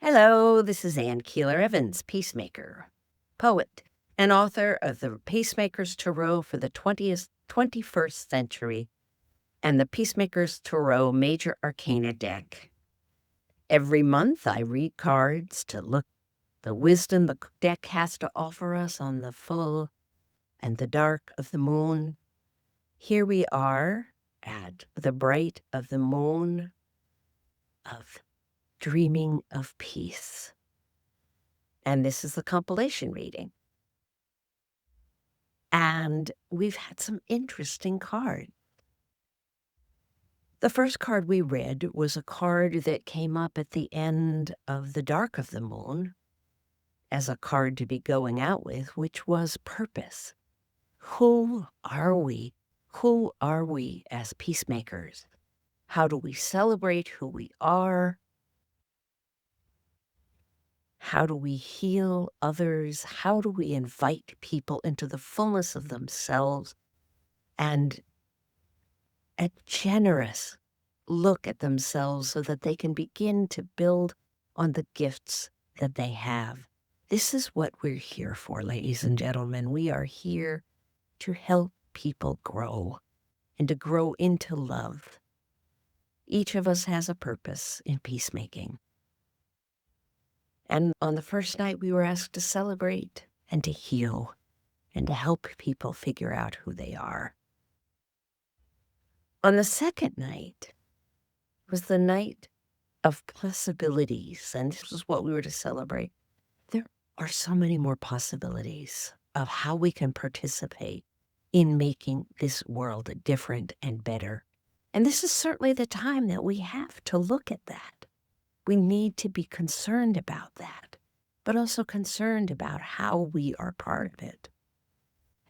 Hello, this is Ann Keeler Evans, Peacemaker, poet, and author of the Peacemakers Tarot for the 21st century and the Peacemakers Tarot Major Arcana deck. Every month I read cards to look the wisdom the deck has to offer us on the full and the dark of the moon. Here we are at the bright of the moon of dreaming of peace. And this is the compilation reading. And we've had some interesting cards. The first card we read was a card that came up at the end of the dark of the moon as a card to be going out with, which was purpose. Who are we? Who are we as peacemakers? How do we celebrate who we are? How do we heal others? How do we invite people into the fullness of themselves and a generous look at themselves so that they can begin to build on the gifts that they have? This is what we're here for, ladies and gentlemen. We are here to help people grow and to grow into love. Each of us has a purpose in peacemaking. And on the first night, we were asked to celebrate and to heal and to help people figure out who they are. On the second night was the night of possibilities, and this is what we were to celebrate. There are so many more possibilities of how we can participate in making this world different and better. And this is certainly the time that we have to look at that. We need to be concerned about that, but also concerned about how we are part of it.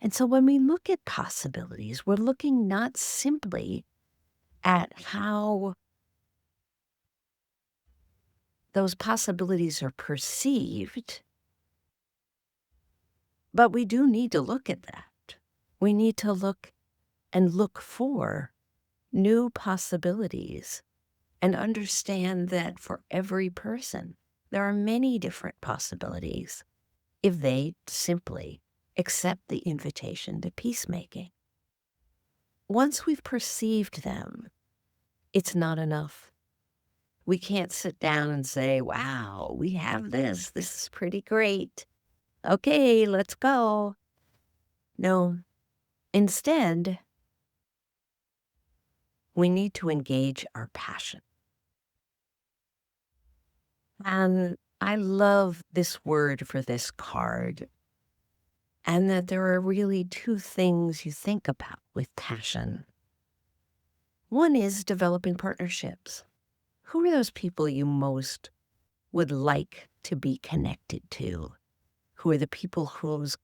And so when we look at possibilities, we're looking not simply at how those possibilities are perceived, but we do need to look at that. We need to look and look for new possibilities and understand that for every person, there are many different possibilities if they simply accept the invitation to peacemaking. Once we've perceived them, it's not enough. We can't sit down and say, wow, we have this. This is pretty great. Okay, let's go. No, instead, we need to engage our passion. And I love this word for this card, and that there are really two things you think about with passion. One is developing partnerships. Who are those people you most would like to be connected to? Who are the people whose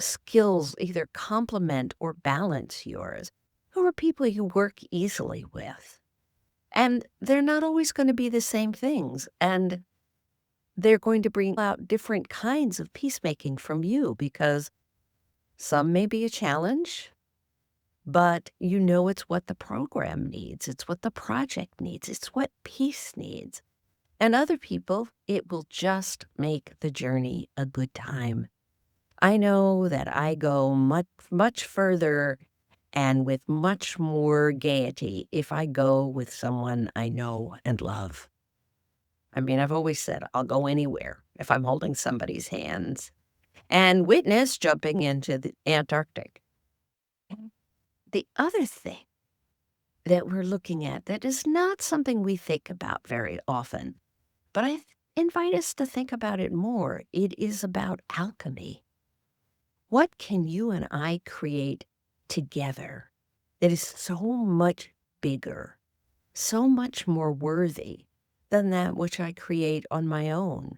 skills either complement or balance yours? Who are people you work easily with? And they're not always going to be the same things. And they're going to bring out different kinds of peacemaking from you, because some may be a challenge, but you know it's what the program needs. It's what the project needs. It's what peace needs. And other people, it will just make the journey a good time. I know that I go much, much further and with much more gaiety if I go with someone I know and love. I mean, I've always said I'll go anywhere if I'm holding somebody's hands, and witness jumping into the Antarctic. The other thing that we're looking at that is not something we think about very often, but I invite us to think about it more. It is about alchemy. What can you and I create together that is so much bigger, so much more worthy than that which I create on my own?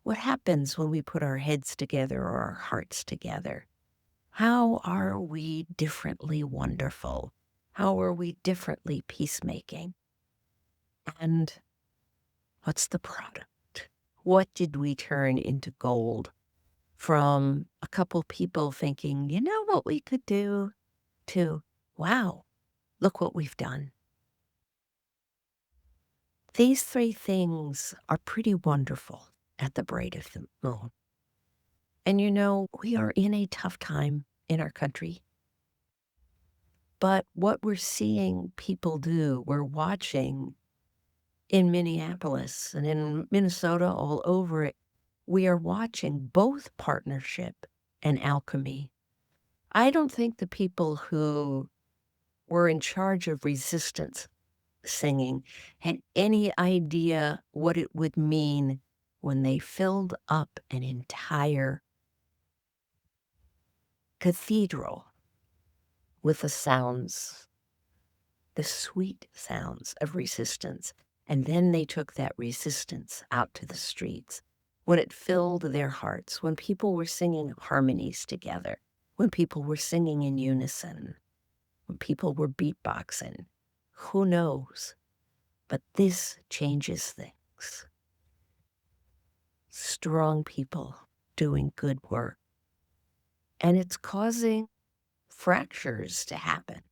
What happens when we put our heads together or our hearts together? How are we differently wonderful? How are we differently peacemaking? And what's the product? What did we turn into gold from a couple people thinking, you know what we could do, to, wow, look what we've done? These three things are pretty wonderful at the bright of the moon. And we are in a tough time in our country. But what we're seeing people do, we're watching in Minneapolis and in Minnesota, all over it, we are watching both partnership and alchemy. I don't think the people who were in charge of resistance singing had any idea what it would mean when they filled up an entire cathedral with the sweet sounds of resistance. And then they took that resistance out to the streets. When it filled their hearts, when people were singing harmonies together, when people were singing in unison, when people were beatboxing, who knows? But this changes things. Strong people doing good work. And it's causing fractures to happen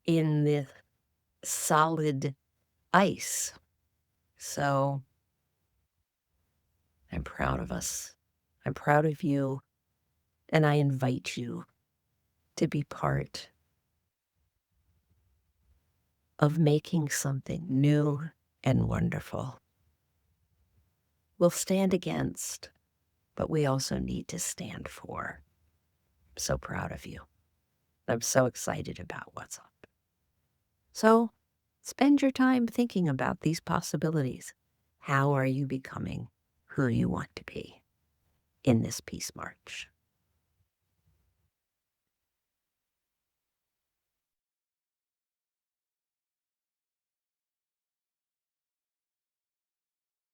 in the solid ice. So I'm proud of us. I'm proud of you. And I invite you to be part of making something new and wonderful. We'll stand against, but we also need to stand for. I'm so proud of you. I'm so excited about what's up. So spend your time thinking about these possibilities. How are you becoming who you want to be in this peace march?